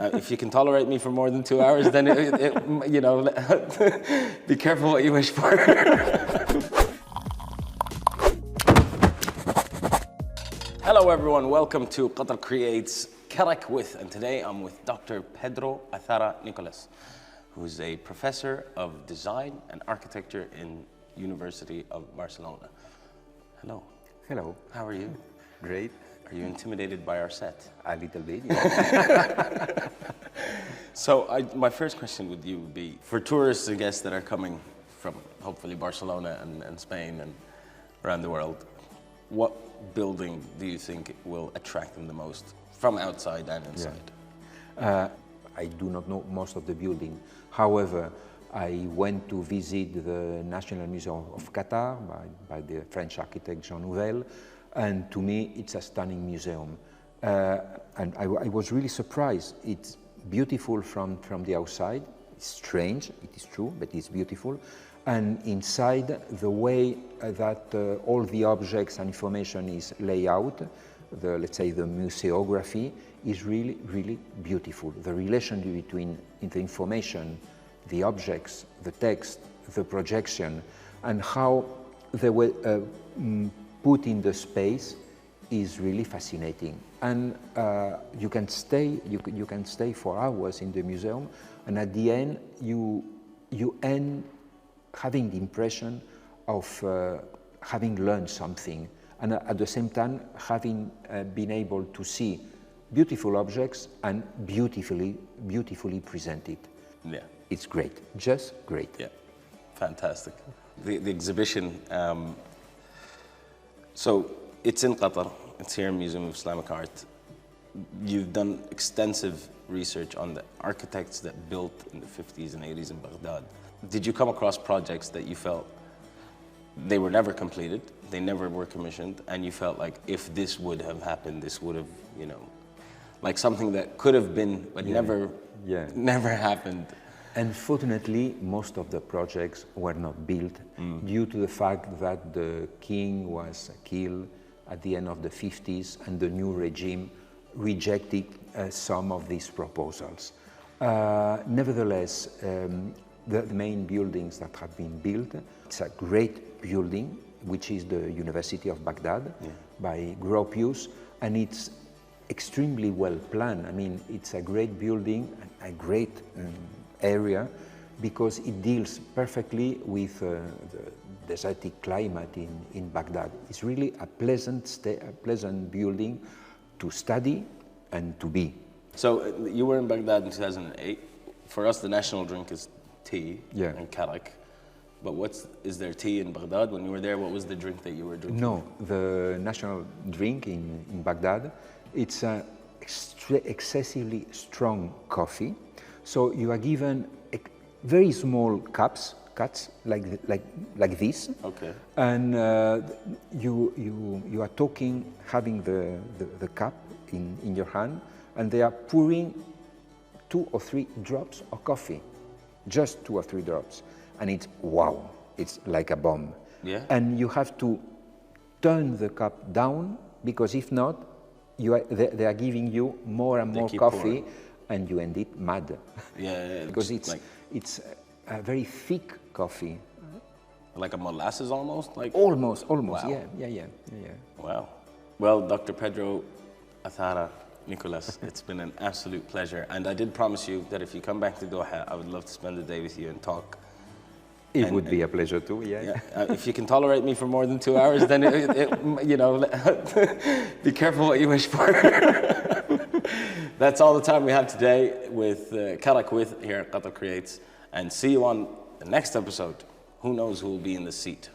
If you can tolerate me for more than 2 hours, then you know, be careful what you wish for. Hello everyone, welcome to Qatar Creates Karak with, and today I'm with Dr. Pedro Azara Nikolas, who's a professor of design and architecture in University of Barcelona. Hello. Hello. How are you? Great. Are you intimidated by our set? A little bit, yeah. So my first question with you would be, for tourists and guests that are coming from hopefully Barcelona and Spain and around the world, what building do you think will attract them the most from outside and inside? Yeah. I do not know most of the building. However, I went to visit the National Museum of Qatar by the French architect Jean Nouvel, and to me it's a stunning museum. And I was really surprised. It's beautiful from the outside. It's strange, it is true, but it's beautiful. And inside, the way that all the objects and information is laid out, let's say the museography, is really, really beautiful. The relation between the information, the objects, the text, the projection, and how they were put in the space is really fascinating. And you can stay for hours in the museum, and at the end you end having the impression of having learned something, and at the same time having been able to see beautiful objects and beautifully presented. Yeah. It's great, just great. Yeah, fantastic. The exhibition, so it's in Qatar, it's here in Museum of Islamic Art. You've done extensive research on the architects that built in the 50s and 80s in Baghdad. Did you come across projects that you felt they were never completed, they never were commissioned, and you felt like if this would have happened, this would have, you know, like something that could have been but never happened? Unfortunately, most of the projects were not built due to the fact that the king was killed at the end of the 50s and the new regime rejected some of these proposals. Nevertheless, the main buildings that have been built, it's a great building, which is the University of Baghdad by Gropius, and it's extremely well planned. I mean, it's a great building, a great area, because it deals perfectly with the desertic climate in Baghdad. It's really a pleasant building to study and to be. So you were in Baghdad in 2008. For us, the national drink is tea and karak. But is there tea in Baghdad? When you were there, what was the drink that you were drinking? No, the national drink in Baghdad, it's a excessively strong coffee. So you are given very small cuts like this. Okay. And you are talking, having the cup in your hand, and they are pouring 2 or 3 drops of coffee, just 2 or 3 drops, and it's wow, it's like a bomb. Yeah. And you have to turn the cup down, because if not, they are giving you more and more coffee, pouring. And you end it mad. Yeah, because it's a very thick coffee. Like a molasses almost? Like almost, wow. Yeah. Wow. Well, Dr. Pedro Azara Nikolas, it's been an absolute pleasure. And I did promise you that if you come back to Doha, I would love to spend the day with you and talk. It would be a pleasure too, yeah. If you can tolerate me for more than 2 hours, then, you know, be careful what you wish for. That's all the time we have today with Karak with here at Qatar Creates. And see you on the next episode. Who knows who will be in the seat?